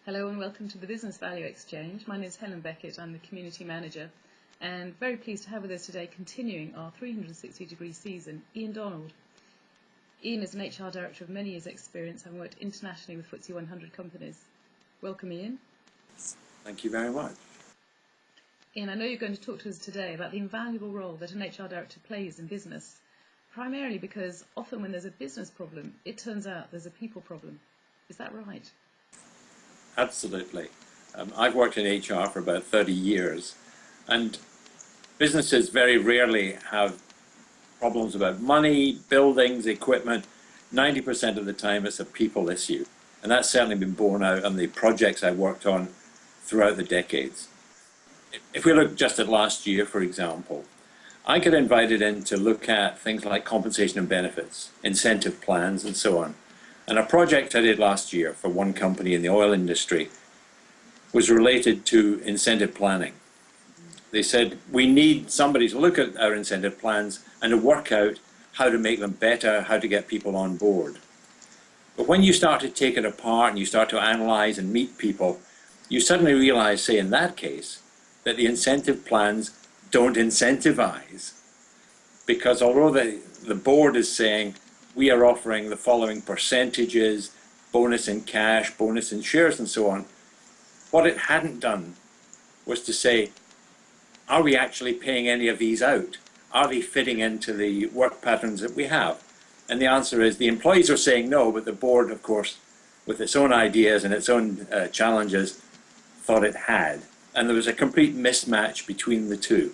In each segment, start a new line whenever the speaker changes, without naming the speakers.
Hello and welcome to the Business Value Exchange. My name is Helen Beckett, I'm the Community Manager, and very pleased to have with us today, continuing our 360-degree season, Ian Donald. Ian is an HR Director of many years' experience, having worked internationally with FTSE 100 companies. Welcome, Ian.
Thank you very much.
Ian, I know you're going to talk to us today about the invaluable role that an HR Director plays in business, primarily because often when there's a business problem, it turns out there's a people problem. Is that right?
Absolutely. I've worked in HR for about 30 years, and businesses very rarely have problems about money, buildings, equipment. 90% of the time it's a people issue, and that's certainly been borne out on the projects I've worked on throughout the decades. If we look just at last year, for example, I got invited in to look at things like compensation and benefits, incentive plans, and so on. And a project I did last year for one company in the oil industry was related to incentive planning. They said, we need somebody to look at our incentive plans and to work out how to make them better, how to get people on board. But when you start to take it apart and you start to analyze and meet people, you suddenly realize, say in that case, that the incentive plans don't incentivize. Because although the board is saying, we are offering the following percentages, bonus in cash, bonus in shares, and so on. What it hadn't done was to say, are we actually paying any of these out? Are they fitting into the work patterns that we have? And the answer is the employees are saying no, but the board, of course, with its own ideas and its own challenges, thought it had. And there was a complete mismatch between the two.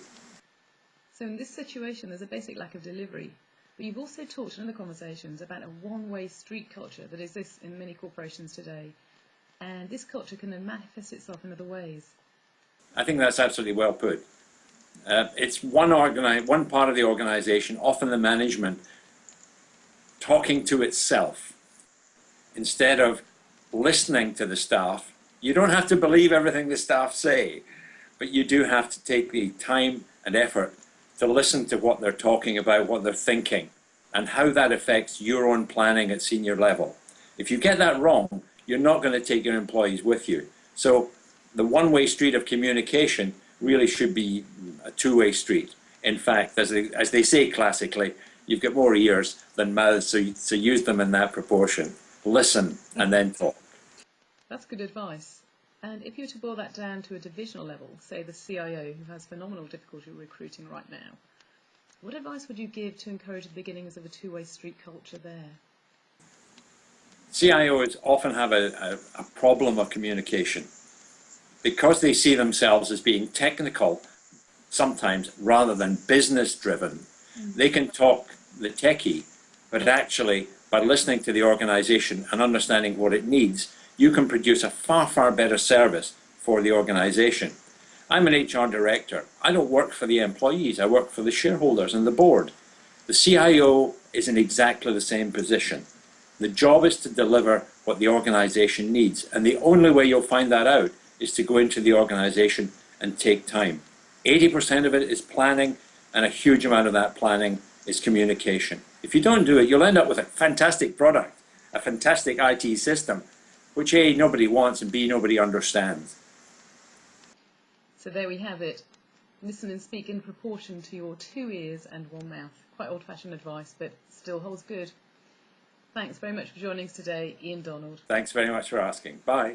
So in this situation, there's a basic lack of delivery. But you've also talked in other conversations about a one-way street culture that exists in many corporations today. And this culture can then manifest itself in other ways.
I think that's absolutely well put. It's one part of the organization, often the management, talking to itself. Instead of listening to the staff, you don't have to believe everything the staff say, but you do have to take the time and effort to listen to what they're talking about, what they're thinking, and how that affects your own planning at senior level. If you get that wrong, you're not going to take your employees with you. So the one-way street of communication really should be a two-way street. In fact, as they say classically, you've got more ears than mouths, so use them in that proportion. Listen and then talk.
That's good advice. And if you were to boil that down to a divisional level, say the CIO, who has phenomenal difficulty recruiting right now, what advice would you give to encourage the beginnings of a two-way street culture there?
CIOs often have a problem of communication because they see themselves as being technical sometimes rather than business driven. They can talk the techie, but actually by listening to the organization and understanding what it needs, you can produce a far, far better service for the organization. I'm an HR director. I don't work for the employees. I work for the shareholders and the board. The CIO is in exactly the same position. The job is to deliver what the organization needs. And the only way you'll find that out is to go into the organization and take time. 80% of it is planning, and a huge amount of that planning is communication. If you don't do it, you'll end up with a fantastic product, a fantastic IT system, which A, nobody wants, and B, nobody understands.
So there we have it. Listen and speak in proportion to your 2 ears and 1 mouth. Quite old-fashioned advice, but still holds good. Thanks very much for joining us today, Ian Donald.
Thanks very much for asking. Bye.